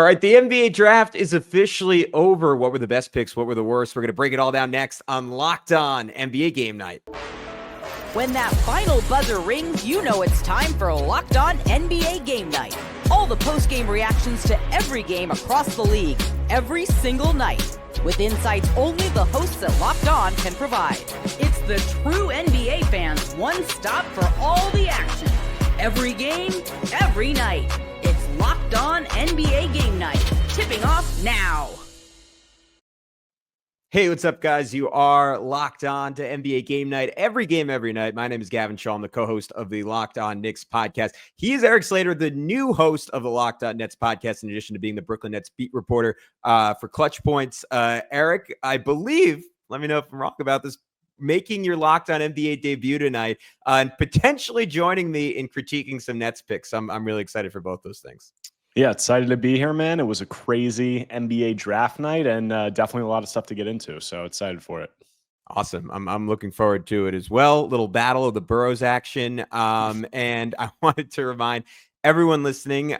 right, the NBA draft is officially over. What were the best picks? What were the worst? We're going to break it all down next on Locked On NBA Game Night. When that final buzzer rings, you know it's time for Locked On NBA Game Night. All the post-game reactions to every game across the league, every single night, with insights only the hosts at Locked On can provide. It's the true NBA fans' one stop for all the action. Every game, every night. It's Locked On NBA Game Night. Tipping off now. Hey, what's up, guys? You are locked on to NBA Game Night. Every game, every night. My name is Gavin Schall. I'm the co-host of the Locked On Knicks podcast. He is Erik Slater, the new host of the Locked On Nets podcast, in addition to being the Brooklyn Nets beat reporter for Clutch Points. Erik, I believe, let me know if I'm wrong about this, making your Locked On NBA debut tonight and potentially joining me in critiquing some Nets picks. I'm really excited for both those things. Yeah, excited to be here, man. It was a crazy NBA draft night and definitely a lot of stuff to get into. So excited for it. Awesome. I'm looking forward to it as well. Little Battle of the Boroughs action. And I wanted to remind everyone listening, we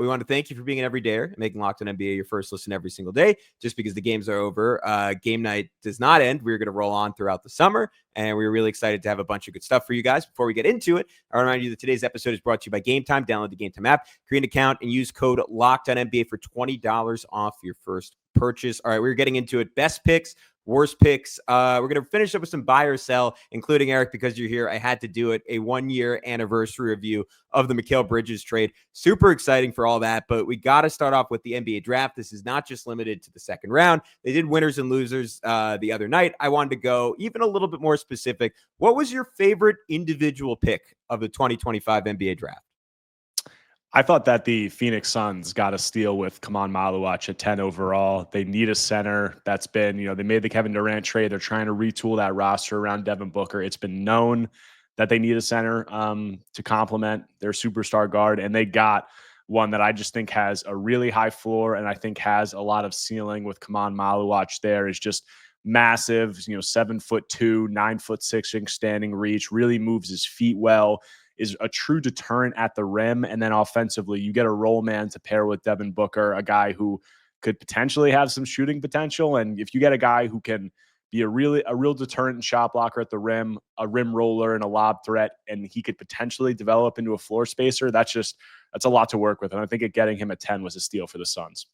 want to thank you for being an everydayer and making Locked On NBA your first listen every single day. Just because the games are over, game night does not end. We're going to roll on throughout the summer, and we're really excited to have a bunch of good stuff for you guys. Before we get into it, I remind you that today's episode is brought to you by Game Time. Download the Game Time app, create an account, and use code LOCKEDONNBA for $20 off your first purchase. All right, we're getting into it. Best picks, worst picks. We're going to finish up with some buy or sell, including Erik, because you're here. I had to do it. A 1-year anniversary review of the Mikal Bridges trade. Super exciting for all that, but we got to start off with the NBA draft. This is not just limited to the second round. They did winners and losers the other night. I wanted to go even a little bit more specific. What was your favorite individual pick of the 2025 NBA draft? I thought that the Phoenix Suns got a steal with Kaman Maluach at 10 overall. They need a center. That's been, they made the Kevin Durant trade. They're trying to retool that roster around Devin Booker. It's been known that they need a center to complement their superstar guard, and they got one that I just think has a really high floor and I think has a lot of ceiling with Kaman Maluach. There is just massive, 7'2", 9'6" standing reach, really moves his feet well, is a true deterrent at the rim. And then offensively, you get a roll man to pair with Devin Booker, a guy who could potentially have some shooting potential. And if you get a guy who can be a real deterrent and shot blocker at the rim, a rim roller and a lob threat, and he could potentially develop into a floor spacer, that's a lot to work with. And I think getting him at 10 was a steal for the Suns.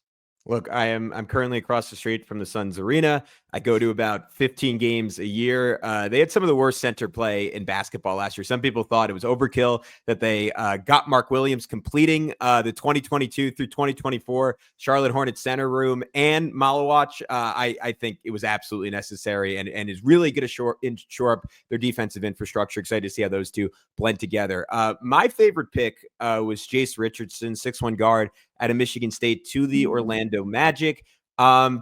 Look, I'm currently across the street from the Suns arena. I go to about 15 games a year. They had some of the worst center play in basketball last year. Some people thought it was overkill that they got Mark Williams completing the 2022 through 2024 Charlotte Hornets center room and Maluach. I think it was absolutely necessary and is really going to shore up their defensive infrastructure. Excited to see how those two blend together. My favorite pick was Jace Richardson, 6'1" guard out of Michigan State to the Orlando Magic.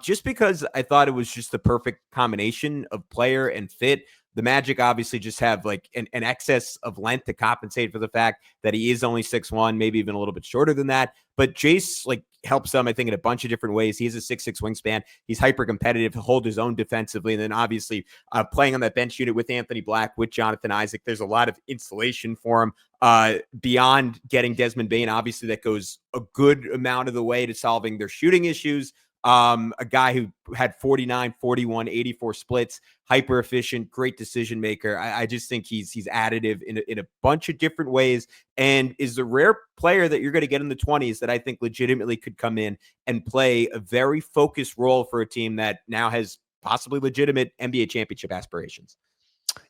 Just because I thought it was just the perfect combination of player and fit. The Magic obviously just have like an excess of length to compensate for the fact that he is only 6'1", maybe even a little bit shorter than that. But Jace helps them, I think, in a bunch of different ways. He has a 6'6" wingspan. He's hyper competitive to hold his own defensively. And then obviously playing on that bench unit with Anthony Black, with Jonathan Isaac, there's a lot of insulation for him beyond getting Desmond Bane. Obviously that goes a good amount of the way to solving their shooting issues. A guy who had 49, 41, 84 splits, hyper efficient, great decision maker. I just think he's additive in a bunch of different ways and is the rare player that you're going to get in the 20s that I think legitimately could come in and play a very focused role for a team that now has possibly legitimate NBA championship aspirations.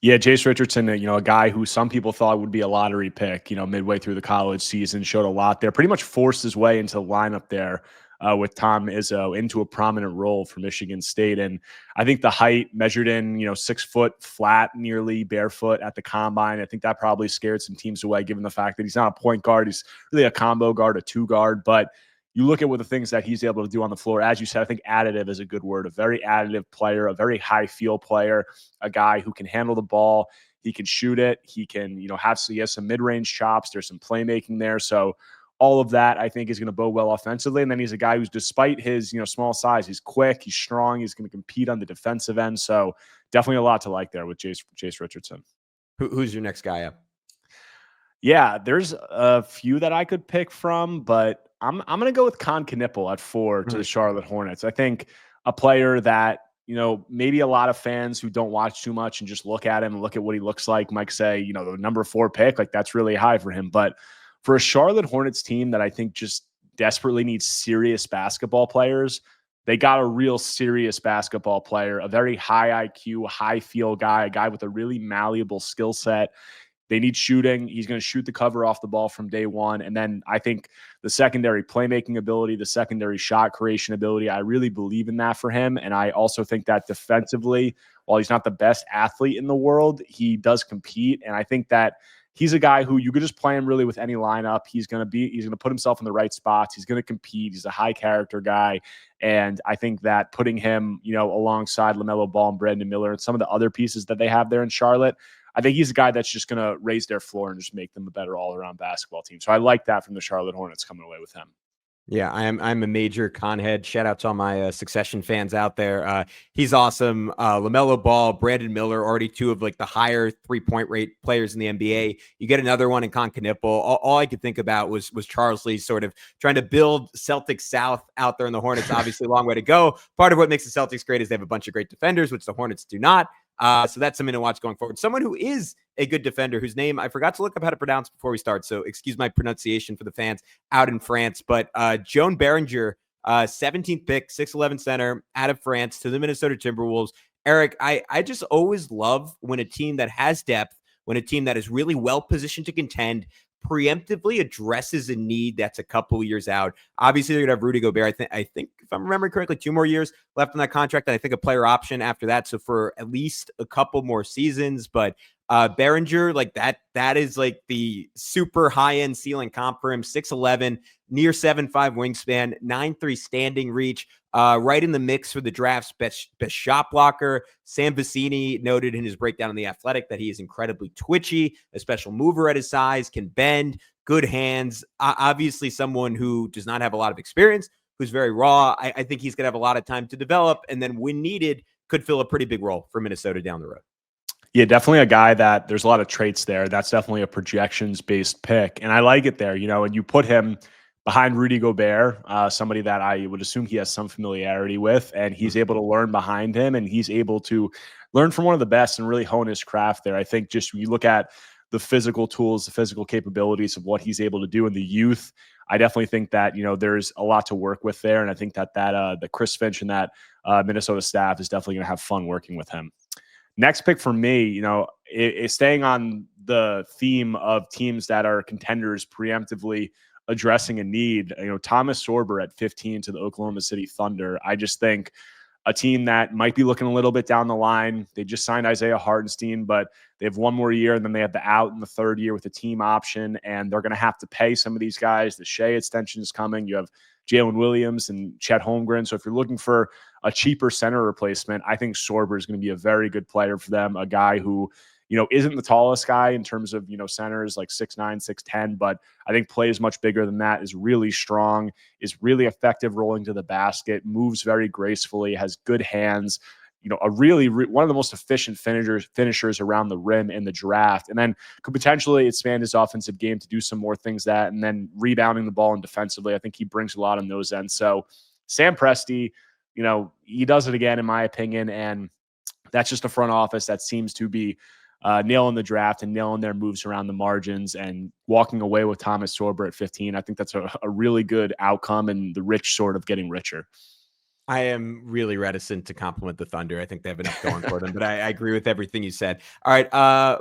Yeah, Jace Richardson, a guy who some people thought would be a lottery pick, midway through the college season, showed a lot there, pretty much forced his way into the lineup there with Tom Izzo into a prominent role for Michigan State. And I think the height measured in, 6 foot flat, nearly barefoot at the combine. I think that probably scared some teams away, given the fact that he's not a point guard. He's really a combo guard, a 2-guard, but you look at what the things that he's able to do on the floor. As you said, I think additive is a good word, a very additive player, a very high feel player, a guy who can handle the ball. He can shoot it. He can, he has some mid-range chops. There's some playmaking there. So all of that, I think, is going to bode well offensively. And then he's a guy who's, despite his, small size, he's quick, he's strong, he's going to compete on the defensive end. So definitely a lot to like there with Jace Richardson. Who's your next guy up? Yeah, there's a few that I could pick from, but I'm going to go with Con Knippel at 4 to the Charlotte Hornets. I think a player that, maybe a lot of fans who don't watch too much and just look at him and look at what he looks like might say, the number 4 pick, like that's really high for him. But for a Charlotte Hornets team that I think just desperately needs serious basketball players, they got a real serious basketball player, a very high IQ, high feel guy, a guy with a really malleable skill set. They need shooting. He's going to shoot the cover off the ball from day one. And then I think the secondary playmaking ability, the secondary shot creation ability, I really believe in that for him. And I also think that defensively, while he's not the best athlete in the world, he does compete. And I think that he's a guy who you could just play him really with any lineup. He's going to put himself in the right spots. He's going to compete. He's a high character guy. And I think that putting him, alongside LaMelo Ball and Brandon Miller and some of the other pieces that they have there in Charlotte, I think he's a guy that's just going to raise their floor and just make them a better all-around basketball team. So I like that from the Charlotte Hornets coming away with him. Yeah, I'm a major con head. Shout out to all my Succession fans out there. He's awesome. LaMelo Ball, Brandon Miller, already 2 of like the higher 3-point rate players in the NBA. You get another one in Con Knippel. All I could think about was Charles Lee sort of trying to build Celtics South out there in the Hornets. Obviously, a long way to go. Part of what makes the Celtics great is they have a bunch of great defenders, which the Hornets do not. So that's something to watch going forward. Someone who is a good defender, whose name I forgot to look up how to pronounce before we start, so excuse my pronunciation for the fans out in France. But Joan Berenger, 17th pick, 6'11" center out of France to the Minnesota Timberwolves. Erik, I just always love when a team that has depth, when a team that is really well positioned to contend, preemptively addresses a need that's a couple years out. Obviously, they're going to have Rudy Gobert. I think, if I'm remembering correctly, 2 more years left on that contract, and I think a player option after that. So for at least a couple more seasons. But Berenger, like that is like the super high-end ceiling comp for him. 6'11", near 7'5" wingspan, 9'3" standing reach. Right in the mix for the draft's best shot blocker. Sam Vecini noted in his breakdown on The Athletic that he is incredibly twitchy, a special mover at his size, can bend, good hands. Obviously, someone who does not have a lot of experience, who's very raw. I think he's going to have a lot of time to develop, and then when needed, could fill a pretty big role for Minnesota down the road. Yeah, definitely a guy that there's a lot of traits there. That's definitely a projections-based pick, and I like it there, and you put him behind Rudy Gobert, somebody that I would assume he has some familiarity with, and he's able to learn behind him, and he's able to learn from one of the best and really hone his craft there. I think just when you look at the physical tools, the physical capabilities of what he's able to do in the youth, I definitely think that, there's a lot to work with there, and I think that the Chris Finch and that Minnesota staff is definitely going to have fun working with him. Next pick for me, is staying on the theme of teams that are contenders preemptively addressing a need. Thomas Sorber at 15 to the Oklahoma City Thunder. I just think a team that might be looking a little bit down the line. They just signed Isaiah Hartenstein, but they have 1 more year, and then they have the out in the 3rd year with a team option, and they're going to have to pay some of these guys. The Shea extension is coming. You have Jalen Williams and Chet Holmgren. So if you're looking for a cheaper center replacement, I think Sorber is going to be a very good player for them, a guy who isn't the tallest guy in terms of, centers like 6'9", 6'10", but I think plays much bigger than that, is really strong, is really effective rolling to the basket, moves very gracefully, has good hands, a really one of the most efficient finishers around the rim in the draft, and then could potentially expand his offensive game to do some more things and then rebounding the ball and defensively. I think he brings a lot on those ends. So Sam Presti, he does it again, in my opinion, and that's just a front office that seems to be nailing the draft and nailing their moves around the margins and walking away with Thomas Sorber at 15. I think that's a really good outcome, and the rich sort of getting richer. I am really reticent to compliment the Thunder. I think they have enough going for them, but I agree with everything you said. All right.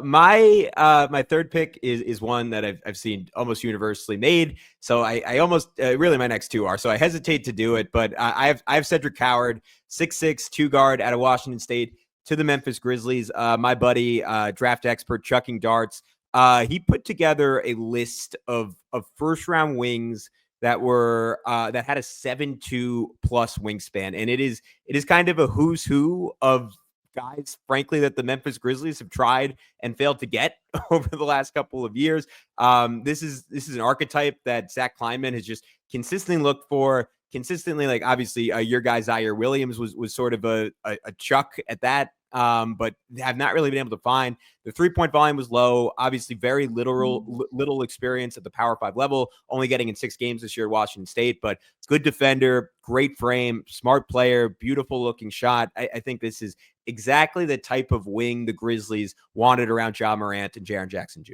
My third pick is one that I've seen almost universally made. So I almost really my next 2 are, so I hesitate to do it, but I have Cedric Howard, 6'6", 2 guard out of Washington State to the Memphis Grizzlies. My buddy, draft expert, Chucking Darts, he put together a list of first-round wings that were that had a 7'2" plus wingspan, and it is kind of a who's who of guys, frankly, that the Memphis Grizzlies have tried and failed to get over the last couple of years. This is an archetype that Zach Kleiman has just consistently looked for. Consistently, like obviously your guy Zaire Williams was sort of a chuck at that but have not really been able to find. The 3-point volume was low. Obviously, very little experience at the Power 5 level, only getting in 6 games this year at Washington State, but good defender, great frame, smart player, beautiful looking shot. I think this is exactly the type of wing the Grizzlies wanted around Ja Morant and Jaren Jackson Jr.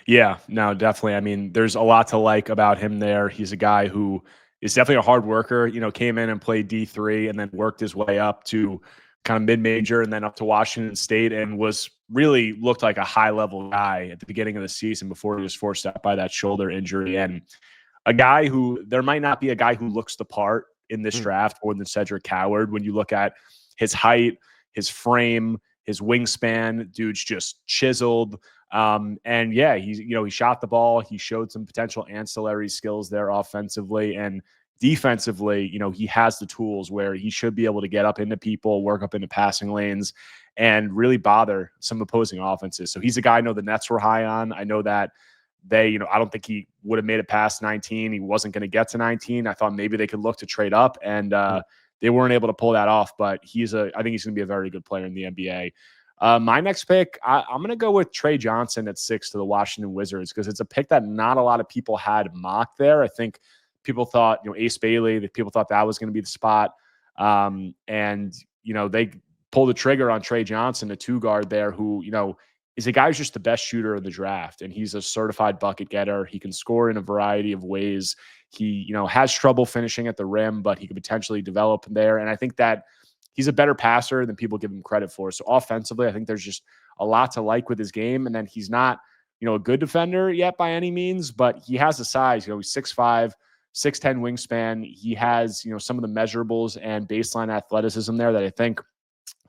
Yeah, no, definitely. I mean, there's a lot to like about him there. He's a guy who is definitely a hard worker, came in and played D3 and then worked his way up to kind of mid-major and then up to Washington State and was really looked like a high-level guy at the beginning of the season before he was forced out by that shoulder injury. And a guy who there might not be a guy who looks the part in this draft more than Cedric Coward when you look at his height, his frame, his wingspan. Dude's just chiseled. And yeah, he shot the ball. He showed some potential ancillary skills there offensively and defensively. He has the tools where he should be able to get up into people, work up into passing lanes, and really bother some opposing offenses. So he's a guy I know the Nets were high on. I know that I don't think he would have made it past 19. He wasn't going to get to 19. I thought maybe they could look to trade up, and they weren't able to pull that off. But I think he's going to be a very good player in the NBA. My next pick, I'm going to go with Trey Johnson at 6 to the Washington Wizards because it's a pick that not a lot of people had mocked there. I think people thought, Ace Bailey, that people thought that was going to be the spot. And they pulled the trigger on Trey Johnson, a 2-guard there who, is a guy who's just the best shooter in the draft. And he's a certified bucket getter. He can score in a variety of ways. He, has trouble finishing at the rim, but he could potentially develop there. And I think that he's a better passer than people give him credit for. So offensively, I think there's just a lot to like with his game. And then he's not, a good defender yet by any means, but he has the size. He's 6'5", 6'10" wingspan. He has, some of the measurables and baseline athleticism there that I think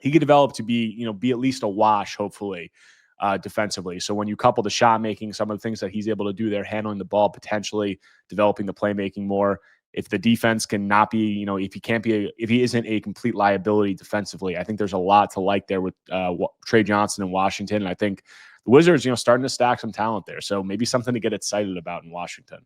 he could develop to be, be at least a wash, hopefully, defensively. So when you couple the shot making, some of the things that he's able to do there, handling the ball, potentially developing the playmaking more. If the defense cannot be, if he isn't a complete liability defensively, I think there's a lot to like there with Trey Johnson in Washington. And I think the Wizards, starting to stack some talent there. So maybe something to get excited about in Washington.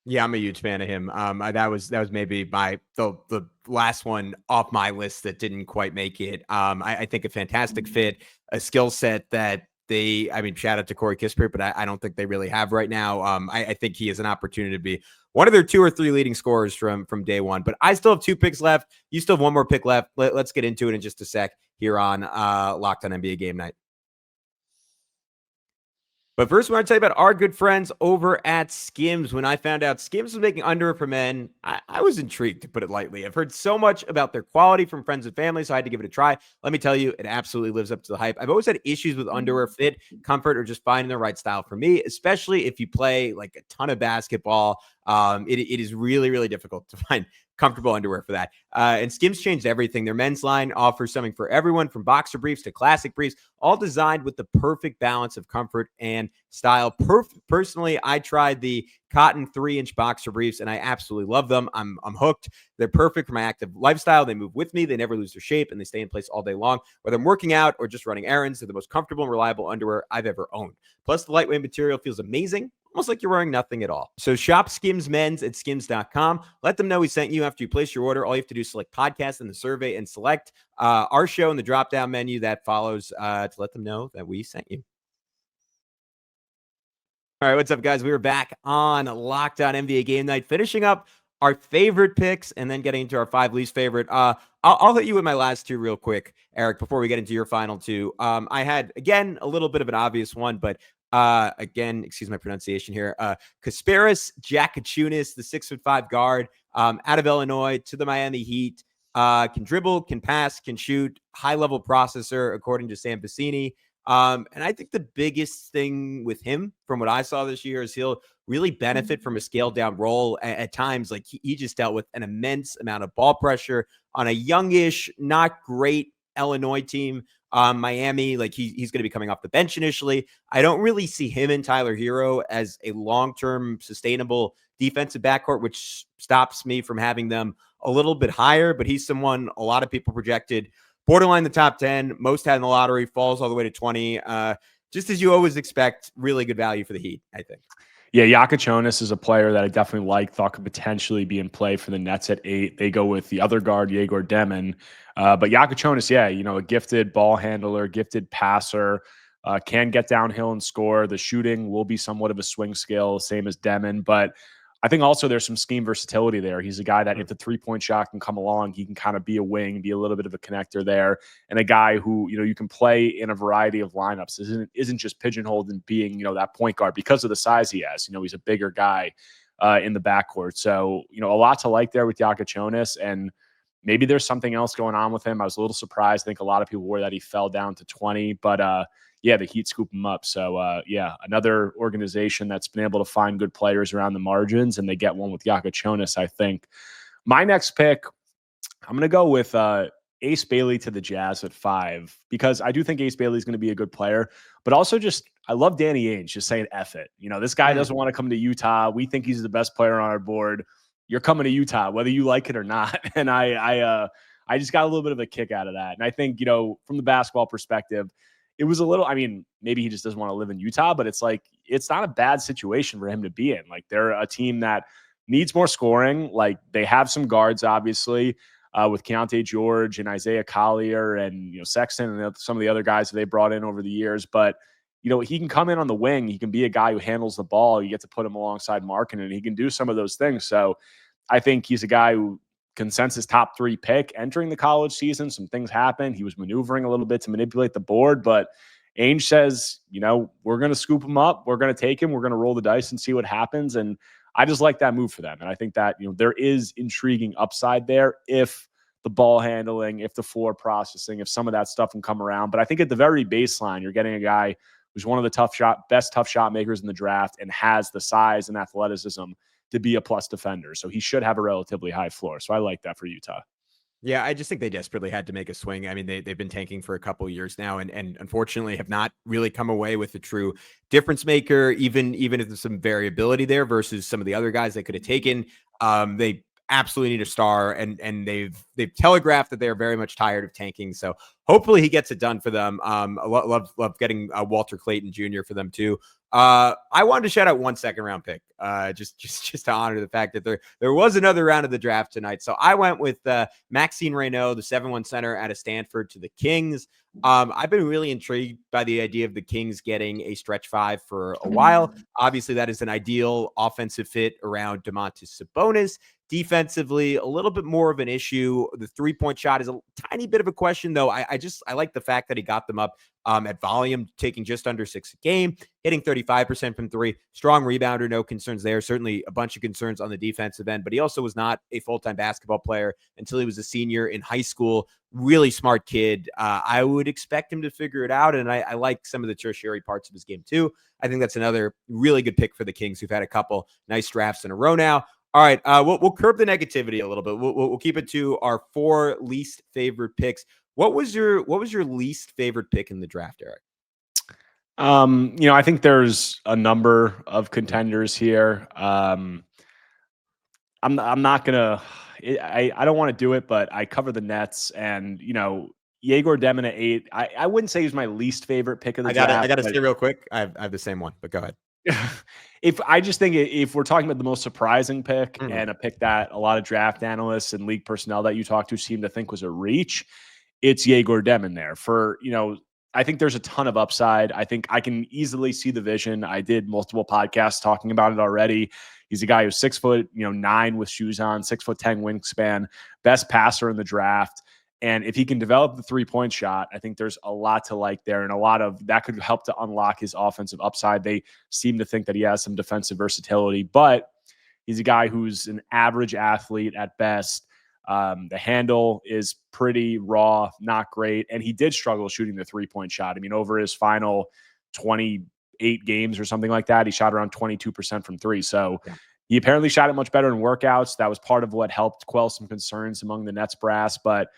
Yeah, I'm a huge fan of him. That was maybe the last one off my list that didn't quite make it. I think a fantastic fit, a skill set that shout out to Corey Kispert, but I don't think they really have right now. I think he has an opportunity to be one of their 2 or 3 leading scorers from day one. But I still have 2 picks left. You still have 1 more pick left. Let's get into it in just a sec here on Locked On NBA Game Night. But first, I want to tell you about our good friends over at Skims. When I found out Skims was making underwear for men, I was intrigued, to put it lightly. I've heard so much about their quality from friends and family, so I had to give it a try. Let me tell you, it absolutely lives up to the hype. I've always had issues with underwear fit, comfort, or just finding the right style for me, especially if you play like a ton of basketball. It is really, really difficult to find comfortable underwear for that. And Skims changed everything. Their men's line offers something for everyone, from boxer briefs to classic briefs, all designed with the perfect balance of comfort and style. Personally, I tried the cotton 3-inch boxer briefs and I absolutely love them. I'm hooked. They're perfect for my active lifestyle. They move with me. They never lose their shape and they stay in place all day long. Whether I'm working out or just running errands, they're the most comfortable and reliable underwear I've ever owned. Plus, the lightweight material feels amazing, almost like you're wearing nothing at all. So shop Skims Men's at skims.com. Let them know we sent you after you place your order. All you have to do is select podcast in the survey and select our show in the drop-down menu that follows to let them know that we sent you. All right, what's up, guys? We were back on Locked On NBA Game Night, finishing up our favorite picks and then getting into our 5 least favorite. I'll hit you with my last 2 real quick, Eric, before we get into your final 2. I had, again, a little bit of an obvious one, but again, excuse my pronunciation here. Kasparas Jakachunas, the 6'5" guard out of Illinois to the Miami Heat. Can dribble, can pass, can shoot, high-level processor, according to Sam Vecini. And I think the biggest thing with him, from what I saw this year, is he'll really benefit from a scaled-down role at times. Like he just dealt with an immense amount of ball pressure on a youngish, not great Illinois team. Miami, like he's going to be coming off the bench initially. I don't really see him and Tyler Hero as a long-term sustainable defensive backcourt, which stops me from having them a little bit higher. But he's someone a lot of people projected borderline the top 10, most had in the lottery, falls all the way to 20. Just as you always expect, really good value for the Heat, I think. Yeah, Yakachonis is a player that I definitely thought could potentially be in play for the Nets at 8. They go with the other guard, Yegor Demin. But Yakachonis, yeah, a gifted ball handler, gifted passer, can get downhill and score. The shooting will be somewhat of a swing skill, same as Demin. But I think also there's some scheme versatility there. He's a guy that if the three-point shot can come along, he can kind of be a wing, be a little bit of a connector there, and a guy who, you can play in a variety of lineups. Isn't just pigeonholed in being, that point guard because of the size he has. He's a bigger guy in the backcourt. So, a lot to like there with Yakachonis, and maybe there's something else going on with him. I was a little surprised. I think a lot of people were that he fell down to 20, but yeah, the Heat scoop him up. So, yeah, another organization that's been able to find good players around the margins, and they get one with Yakachonis, I think. My next pick, I'm going to go with Ace Bailey to the Jazz at 5, because I do think Ace Bailey is going to be a good player, but also I love Danny Ainge just saying F it. This guy doesn't want to come to Utah. We think he's the best player on our board. You're coming to Utah, whether you like it or not. And I just got a little bit of a kick out of that. And I think, from the basketball perspective, it was a little, maybe he just doesn't want to live in Utah, but it's like, it's not a bad situation for him to be in. Like, they're a team that needs more scoring. Like, they have some guards, obviously, with Keontae George and Isaiah Collier and, Sexton and some of the other guys that they brought in over the years. But, he can come in on the wing. He can be a guy who handles the ball. You get to put him alongside Markkanen, and he can do some of those things. So I think he's a guy who consensus top 3 pick entering the college season. Some things happened. He was maneuvering a little bit to manipulate the board, but Ainge says, we're going to scoop him up. We're going to take him. We're going to roll the dice and see what happens. And I just like that move for them. And I think that, there is intriguing upside there if the ball handling, if the floor processing, if some of that stuff can come around. But I think at the very baseline, you're getting a guy who's one of the best tough shot makers in the draft and has the size and athleticism to be a plus defender. So he should have a relatively high floor. So I like that for Utah. Yeah, I just think they desperately had to make a swing. I mean, they've been tanking for a couple of years now, and unfortunately have not really come away with a true difference maker, even if there's some variability there versus some of the other guys they could have taken. They absolutely need a star, and they've telegraphed that they're very much tired of tanking. So hopefully he gets it done for them. I love getting Walter Clayton Jr. for them too. I wanted to shout out 1 second-round pick, just to honor the fact that there was another round of the draft tonight. So I went with Maxine Reynaud, the 7-1 center out of Stanford, to the Kings. I've been really intrigued by the idea of the Kings getting a stretch 5 for a while. Obviously, that is an ideal offensive fit around Domantas Sabonis. Defensively, a little bit more of an issue. The 3-point shot is a tiny bit of a question, though. I like the fact that he got them up at volume, taking just under 6 a game, hitting 35% from 3. Strong rebounder, no concerns there. Certainly a bunch of concerns on the defensive end, but he also was not a full-time basketball player until he was a senior in high school. Really smart kid. I would expect him to figure it out, and I like some of the tertiary parts of his game too. I think that's another really good pick for the Kings, who've had a couple nice drafts in a row now. All right, we'll curb the negativity a little bit. We'll keep it to our 4 least favorite picks. What was your least favorite pick in the draft, Erik? I think there's a number of contenders here. I'm not gonna. I don't want to do it, but I cover the Nets, and Yegor Demin at 8. I wouldn't say he's my least favorite pick of the draft. I got to say real quick. I have the same one, but go ahead. I just think if we're talking about the most surprising pick and a pick that a lot of draft analysts and league personnel that you talk to seem to think was a reach, it's Yegor Demin there. I think there's a ton of upside. I think I can easily see the vision. I did multiple podcasts talking about it already. He's a guy who's 6'9" with shoes on, 6'10" wingspan, best passer in the draft. And if he can develop the 3-point shot, I think there's a lot to like there, and a lot of that could help to unlock his offensive upside. They seem to think that he has some defensive versatility, but he's a guy who's an average athlete at best. The handle is pretty raw, not great. And he did struggle shooting the 3-point shot. I mean, over his final 28 games or something like that, he shot around 22% from 3. So he apparently shot it much better in workouts. That was part of what helped quell some concerns among the Nets brass. But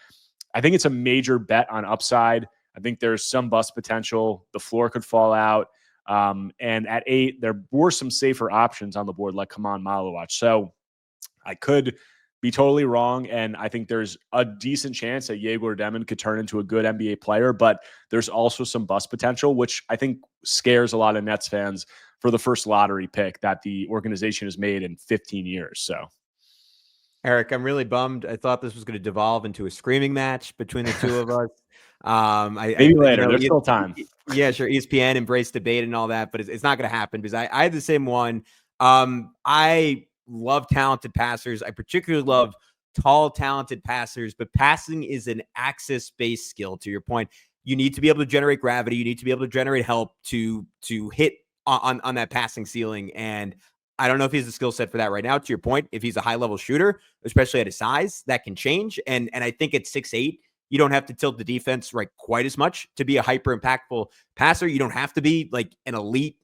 I think it's a major bet on upside. I think there's some bust potential. The floor could fall out. And at 8, there were some safer options on the board, like Kaman Maluach. So I could be totally wrong, and I think there's a decent chance that Yegor Demin could turn into a good NBA player, but there's also some bust potential, which I think scares a lot of Nets fans for the first lottery pick that the organization has made in 15 years. So, Erik, I'm really bummed. I thought this was going to devolve into a screaming match between the two of us. Maybe later. There's still time. Yeah, sure. ESPN embraced debate and all that, but it's not going to happen because I had the same one. I love talented passers. I particularly love tall, talented passers, but passing is an axis-based skill. To your point, you need to be able to generate gravity. You need to be able to generate help to hit on that passing ceiling. And I don't know if he has the skill set for that right now. To your point, if he's a high-level shooter, especially at his size, that can change. And I think at 6'8", you don't have to tilt the defense right quite as much to be a hyper-impactful passer. You don't have to be like an elite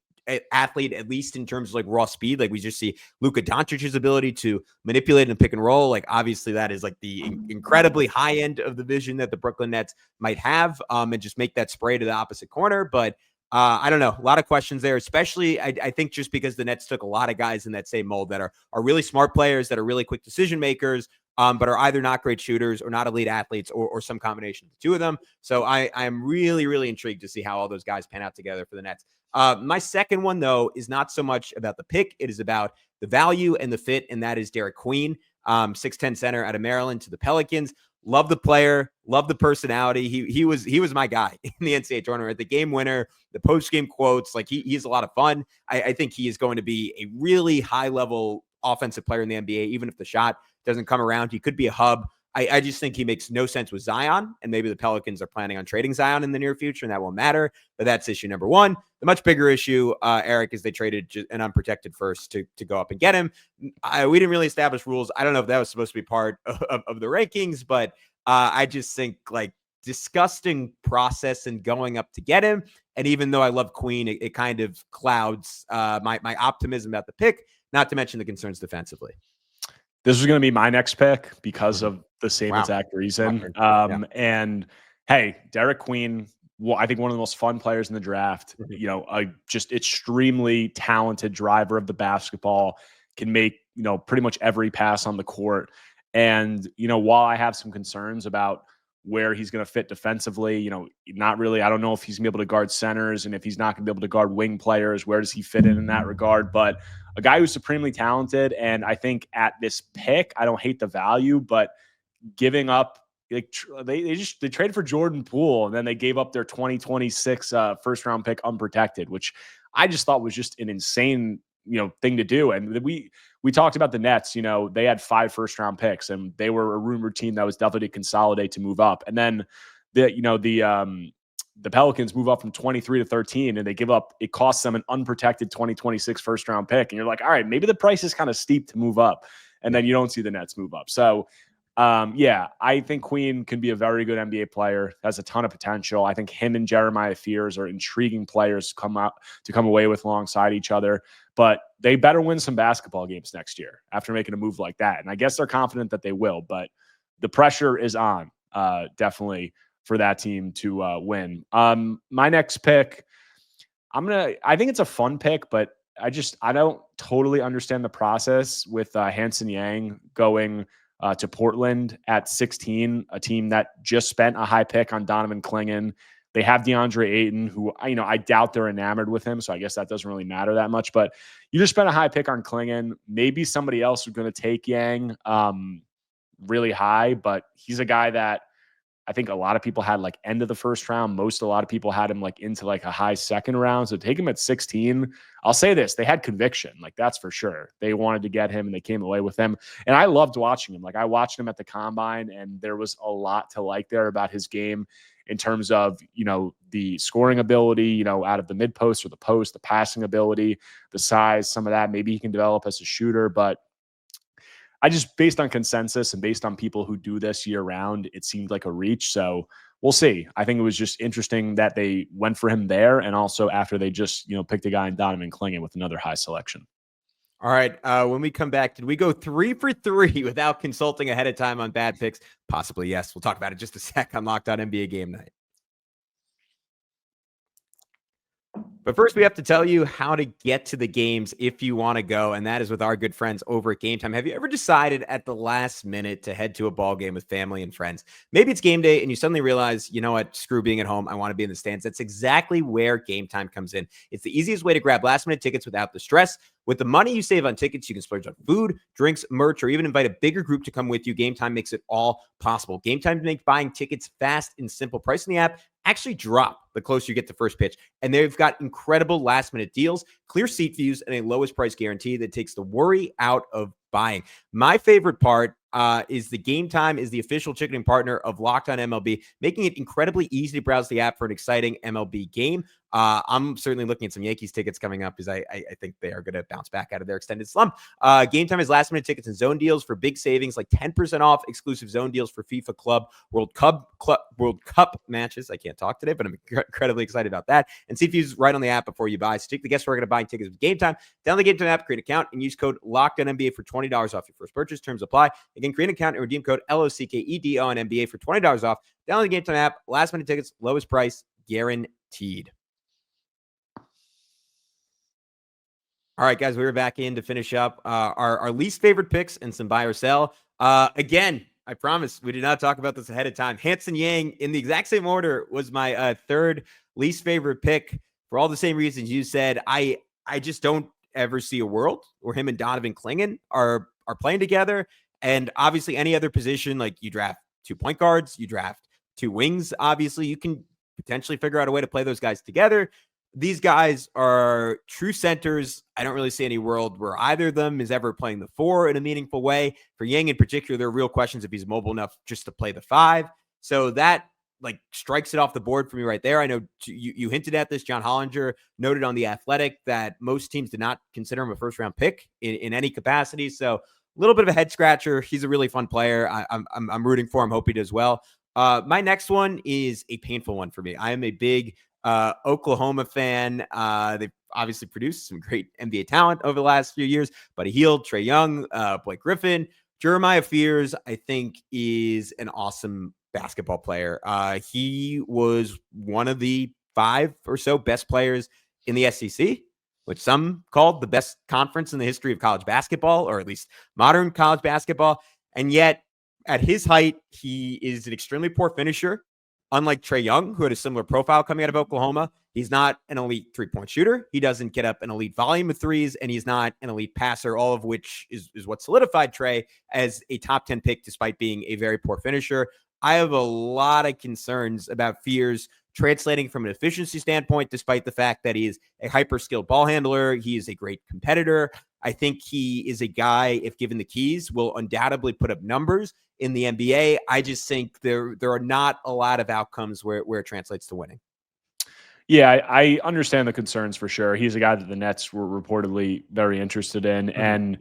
athlete, at least in terms of like raw speed. Like we just see Luka Doncic's ability to manipulate and pick and roll. Like obviously that is like the incredibly high end of the vision that the Brooklyn Nets might have, and just make that spray to the opposite corner. But I don't know. A lot of questions there, especially I think just because the Nets took a lot of guys in that same mold that are really smart players, that are really quick decision makers, but are either not great shooters or not elite athletes or some combination of the two of them. So I am really, really intrigued to see how all those guys pan out together for the Nets. My second one, though, is not so much about the pick. It is about the value and the fit, and that is Derek Queen, 6'10" center out of Maryland to the Pelicans. Love the player, love the personality. He was my guy in the NCAA tournament, the game winner, the post-game quotes. Like he's a lot of fun. I think he is going to be a really high-level offensive player in the NBA, even if the shot doesn't come around. He could be a hub. I just think he makes no sense with Zion, and maybe the Pelicans are planning on trading Zion in the near future, and that won't matter. But that's issue number one. The much bigger issue, Erik, is they traded an unprotected first to go up and get him. We didn't really establish rules. I don't know if that was supposed to be part of the rankings, but I just think like disgusting process and going up to get him. And even though I love Queen, it kind of clouds my optimism about the pick, not to mention the concerns defensively. This was going to be my next pick because of the same exact reason. And hey, Derek Queen, I think one of the most fun players in the draft, just extremely talented driver of the basketball, can make, pretty much every pass on the court. And, while I have some concerns about where he's going to fit defensively, not really, I don't know if he's going to be able to guard centers, and if he's not going to be able to guard wing players, where does he fit in that regard? But a guy who's supremely talented. And I think at this pick, I don't hate the value, but giving up, like they traded for Jordan Poole, and then they gave up their 2026 first round pick unprotected, which I just thought was just an insane, thing to do. And we talked about the Nets, they had 5 first round picks, and they were a rumored team that was definitely to consolidate to move up. And then the Pelicans move up from 23 to 13, and they give up, it costs them an unprotected 2026 first round pick. And you're like, all right, maybe the price is kind of steep to move up. And then you don't see the Nets move up. So I think Queen can be a very good NBA player, has a ton of potential. I think him and Jeremiah Fears are intriguing players to come away with alongside each other, but they better win some basketball games next year after making a move like that. And I guess they're confident that they will, but the pressure is on, definitely, for that team to win. My next pick, I think it's a fun pick, but I don't totally understand the process with Hanson Yang going to Portland at 16, a team that just spent a high pick on Donovan Clingan. They have DeAndre Ayton, who, I doubt they're enamored with him, so I guess that doesn't really matter that much. But you just spent a high pick on Clingan. Maybe somebody else was going to take Yang really high, but he's a guy that I think a lot of people had like end of the first round. A lot of people had him like into like a high second round. So take him at 16. I'll say this, they had conviction. Like that's for sure. They wanted to get him and they came away with him. And I loved watching him. Like I watched him at the combine, and there was a lot to like there about his game in terms of, the scoring ability, out of the mid post or the post, the passing ability, the size, some of that. Maybe he can develop as a shooter, but I just, based on consensus and based on people who do this year round, it seemed like a reach. So we'll see. I think it was just interesting that they went for him there, and also after they just, picked a guy in Donovan Clingan with another high selection. All right. When we come back, did we go 3 for 3 without consulting ahead of time on bad picks? Possibly, yes. We'll talk about it in just a sec on Locked On NBA Game Night. But first, we have to tell you how to get to the games if you want to go, and that is with our good friends over at Game Time. Have you ever decided at the last minute to head to a ball game with family and friends? Maybe it's game day and you suddenly realize, you know what, screw being at home. I want to be in the stands. That's exactly where Game Time comes in. It's the easiest way to grab last-minute tickets without the stress. With the money you save on tickets, you can splurge on food, drinks, merch, or even invite a bigger group to come with you. Game Time makes it all possible. Game Time makes buying tickets fast and simple. Price in the app actually drop the closer you get to first pitch. And they've got incredible last-minute deals, clear seat views, and a lowest price guarantee that takes the worry out of buying. My favorite part is the Game Time is the official ticketing partner of Locked On MLB, making it incredibly easy to browse the app for an exciting MLB game. I'm certainly looking at some Yankees tickets coming up because I think they are going to bounce back out of their extended slump. Game Time has last-minute tickets and zone deals for big savings, like 10% off exclusive zone deals for FIFA Club World Cup matches. I can't talk today, but I'm incredibly excited about that. And see views right on the app before you buy. So take the guesswork out of buying tickets with Game Time. Download the Game Time app, create an account, and use code LOCKEDONNBA for $20 off your first purchase. Terms apply. Again, create an account and redeem code LOCKEDONNBA for $20 off. Download the Game Time app. Last-minute tickets, lowest price, guaranteed. All right, guys, we were back in to finish up our least favorite picks and some buy or sell. Again, I promise we did not talk about this ahead of time. Hanson Yang, in the exact same order, was my third least favorite pick for all the same reasons you said. I just don't ever see a world where him and Donovan Clingan are playing together. And obviously, any other position, like you draft 2 point guards, you draft 2 wings, obviously, you can potentially figure out a way to play those guys together. These guys are true centers. I don't really see any world where either of them is ever playing the 4 in a meaningful way. For Yang in particular, there are real questions if he's mobile enough just to play the 5. So that strikes it off the board for me right there. I know you hinted at this. John Hollinger noted on The Athletic that most teams did not consider him a first-round pick in any capacity. So a little bit of a head scratcher. He's a really fun player. I'm rooting for him. Hope he does well. My next one is a painful one for me. I am a big Oklahoma fan. They've obviously produced some great NBA talent over the last few years. Buddy Hield, Trae Young, Blake Griffin. Jeremiah Fears, I think, is an awesome basketball player. He was one of the 5 or so best players in the SEC, which some called the best conference in the history of college basketball, or at least modern college basketball. And yet, at his height, he is an extremely poor finisher. Unlike Trae Young, who had a similar profile coming out of Oklahoma, he's not an elite 3-point shooter. He doesn't get up an elite volume of threes, and he's not an elite passer, all of which is what solidified Trae as a top 10 pick, despite being a very poor finisher. I have a lot of concerns about Fears translating from an efficiency standpoint, despite the fact that he is a hyper-skilled ball handler. He is a great competitor. I think he is a guy, if given the keys, will undoubtedly put up numbers in the NBA. I just think there are not a lot of outcomes where it translates to winning. Yeah, I understand the concerns for sure. He's a guy that the Nets were reportedly very interested in. Mm-hmm. And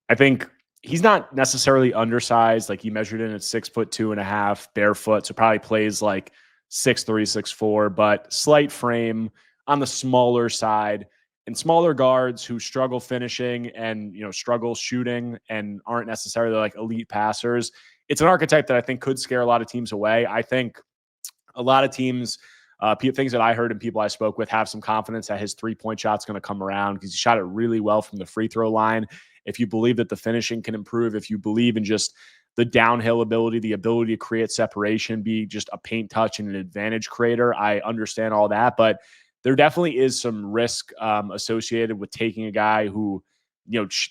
I think he's not necessarily undersized. Like, he measured in at 6'2.5", barefoot. So probably plays like 6'3", 6'4", but slight frame on the smaller side. And smaller guards who struggle finishing and, struggle shooting and aren't necessarily like elite passers. It's an archetype that I think could scare a lot of teams away. I think a lot of teams, things that I heard and people I spoke with, have some confidence that his 3-point shot's going to come around because he shot it really well from the free throw line. If you believe that the finishing can improve, if you believe in just the downhill ability, the ability to create separation, be just a paint touch and an advantage creator, I understand all that. But there definitely is some risk associated with taking a guy who,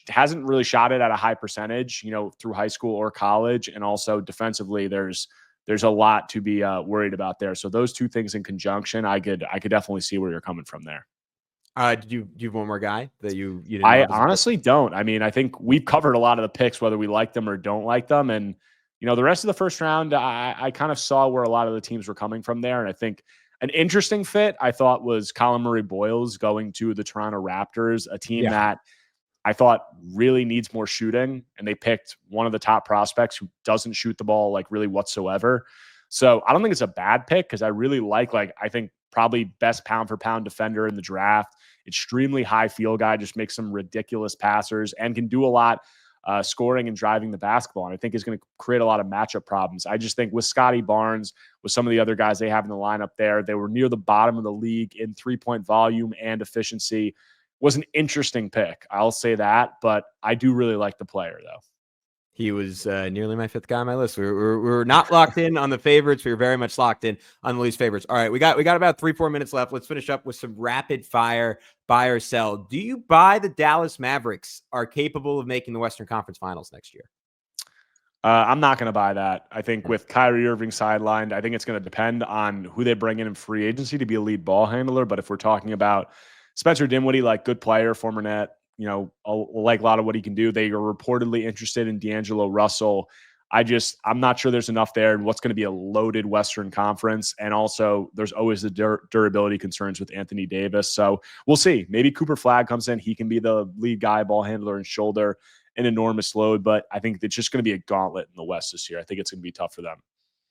hasn't really shot it at a high percentage, through high school or college. And also defensively, there's a lot to be worried about there. So those two things in conjunction, I could definitely see where you're coming from there. Do you have one more guy that you didn't I honestly don't. I mean, I think we've covered a lot of the picks, whether we like them or don't like them. And, the rest of the first round, I kind of saw where a lot of the teams were coming from there. And I think an interesting fit, I thought, was Colin Murray-Boyles going to the Toronto Raptors, a team that I thought really needs more shooting. And they picked one of the top prospects who doesn't shoot the ball really whatsoever. So I don't think it's a bad pick because I really I think probably best pound for pound defender in the draft, extremely high field guy, just makes some ridiculous passers and can do a lot scoring and driving the basketball. And I think is going to create a lot of matchup problems. I just think with Scotty Barnes, with some of the other guys they have in the lineup there, they were near the bottom of the league in 3-point volume and efficiency. Was an interesting pick. I'll say that, but I do really like the player though. He was nearly my 5th guy on my list. We were not locked in on the favorites. We were very much locked in on the least favorites. All right, we got about 3-4 minutes left. Let's finish up with some rapid fire buy or sell. Do you buy the Dallas Mavericks are capable of making the Western Conference Finals next year? I'm not going to buy that. I think with Kyrie Irving sidelined, I think it's going to depend on who they bring in free agency to be a lead ball handler. But if we're talking about Spencer Dinwiddie, like good player, former net, like a lot of what he can do. They are reportedly interested in D'Angelo Russell. I'm not sure there's enough there in what's going to be a loaded Western Conference. And also there's always the durability concerns with Anthony Davis. So we'll see. Maybe Cooper Flagg comes in. He can be the lead guy, ball handler, and shoulder an enormous load. But I think it's just going to be a gauntlet in the West this year. I think it's going to be tough for them.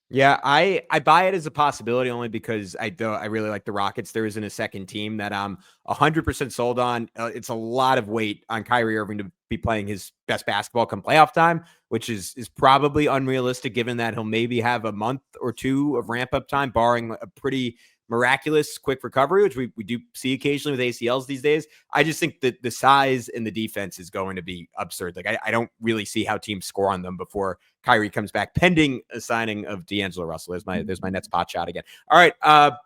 Yeah, I buy it as a possibility only because I really like the Rockets. There isn't a second team that I'm 100% sold on. It's a lot of weight on Kyrie Irving to be playing his best basketball come playoff time, which is probably unrealistic given that he'll maybe have a month or two of ramp up time, barring a pretty miraculous quick recovery, which we do see occasionally with ACLs these days. I just think that the size and the defense is going to be absurd. Like I don't really see how teams score on them before Kyrie comes back, pending a signing of D'Angelo Russell. There's my net spot shot again. All right,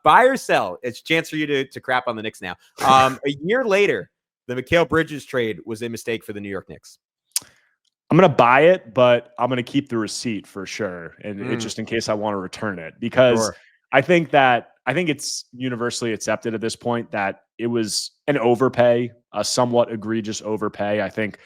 buy or sell. It's a chance for you to crap on the Knicks now. A year later, the Mikal Bridges trade was a mistake for the New York Knicks. I'm going to buy it, but I'm going to keep the receipt for sure. And it's just in case I want to return it, because sure. I think it's universally accepted at this point that it was an overpay, a somewhat egregious overpay. I think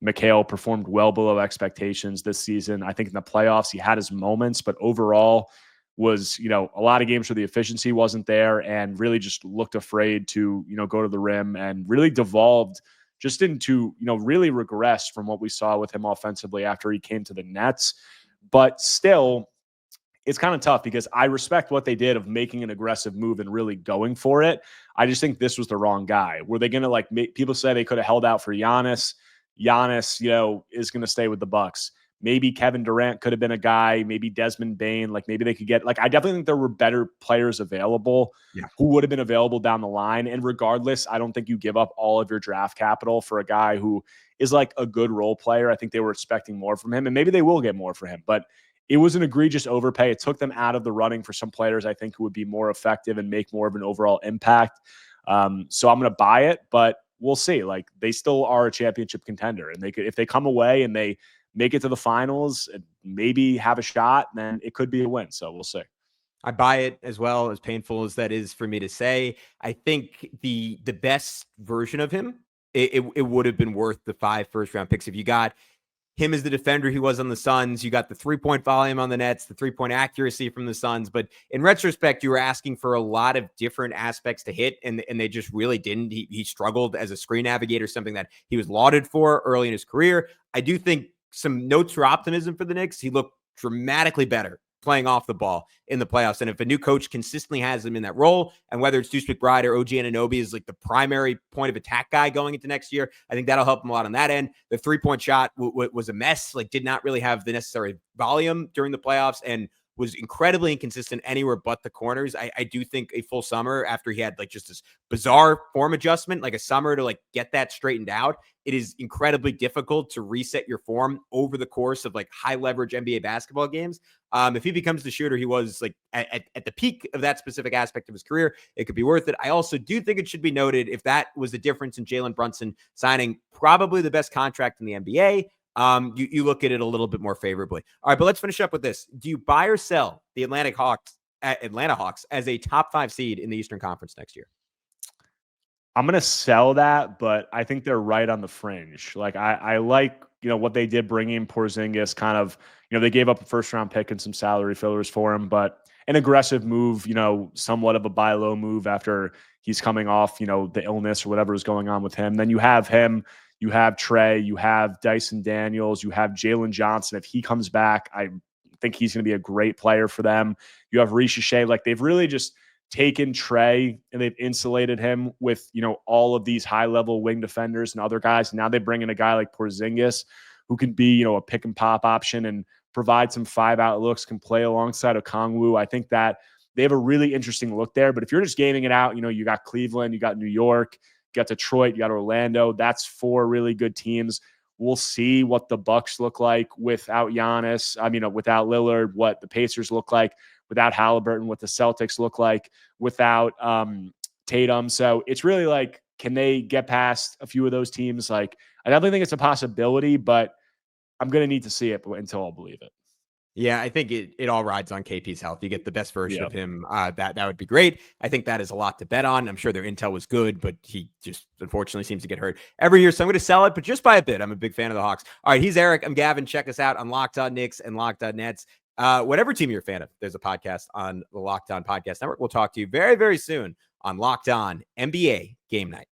Mikal performed well below expectations this season. I think in the playoffs, he had his moments, but overall was, a lot of games where the efficiency wasn't there and really just looked afraid to, go to the rim and really devolved just into, really regressed from what we saw with him offensively after he came to the Nets. But still, it's kind of tough because I respect what they did of making an aggressive move and really going for it. I just think this was the wrong guy. Were they going to make people say they could have held out for Giannis? Giannis, is going to stay with the Bucks. Maybe Kevin Durant could have been a guy, maybe Desmond Bane, maybe they could get, I definitely think there were better players available who would have been available down the line. And regardless, I don't think you give up all of your draft capital for a guy who is a good role player. I think they were expecting more from him, and maybe they will get more for him, but it was an egregious overpay. It took them out of the running for some players I think who would be more effective and make more of an overall impact. So I'm going to buy it, but we'll see. They still are a championship contender, and if they come away and they make it to the finals and maybe have a shot, then it could be a win. So we'll see. I buy it as well, as painful as that is for me to say. I think the best version of him, it would have been worth the 5 first-round picks. If you got him as the defender he was on the Suns, you got the 3-point volume on the Nets, the 3-point accuracy from the Suns. But in retrospect, you were asking for a lot of different aspects to hit, and they just really didn't. He struggled as a screen navigator, something that he was lauded for early in his career. I do think some notes for optimism for the Knicks. He looked dramatically better playing off the ball in the playoffs. And if a new coach consistently has him in that role, and whether it's Deuce McBride or OG Anunoby is the primary point of attack guy going into next year, I think that'll help him a lot on that end. The 3-point shot was a mess, did not really have the necessary volume during the playoffs and was incredibly inconsistent anywhere but the corners. I do think a full summer after he had just this bizarre form adjustment, a summer to get that straightened out, it is incredibly difficult to reset your form over the course of high leverage NBA basketball games. If he becomes the shooter he was at the peak of that specific aspect of his career, it could be worth it. I also do think it should be noted, if that was the difference in Jalen Brunson signing probably the best contract in the NBA, you look at it a little bit more favorably. All right, but let's finish up with this. Do you buy or sell the Atlanta Hawks as a top 5 seed in the Eastern Conference next year? I'm going to sell that, but I think they're right on the fringe. I like, what they did bringing Porzingis, kind of, they gave up a first-round pick and some salary fillers for him, but an aggressive move, somewhat of a buy low move after he's coming off, the illness or whatever is going on with him. Then you have him, you have Trey, you have Dyson Daniels, you have Jalen Johnson. If he comes back, I think he's going to be a great player for them. You have Riche. They've really just taken Trey and they've insulated him with, all of these high-level wing defenders and other guys. Now they bring in a guy like Porzingis, who can be, you know, a pick and pop option and provide some 5-out looks, can play alongside Okongwu. I think that they have a really interesting look there. But if you're just gaming it out, you know, you got Cleveland, you got New York, you got Detroit, you got Orlando. That's 4 really good teams. We'll see what the Bucks look like without Giannis. I mean, without Lillard, what the Pacers look like without Halliburton, what the Celtics look like without Tatum. So it's really like, can they get past a few of those teams? Like, I definitely think it's a possibility, but I'm going to need to see it until I'll believe it. Yeah, I think it all rides on KP's health. You get the best version of him. That would be great. I think that is a lot to bet on. I'm sure their intel was good, but he just unfortunately seems to get hurt every year. So I'm going to sell it, but just by a bit. I'm a big fan of the Hawks. All right, he's Erik. I'm Gavin. Check us out on Locked On Knicks and Locked On Nets. Whatever team you're a fan of, there's a podcast on the Locked On Podcast Network. We'll talk to you very, very soon on Locked On NBA Game Night.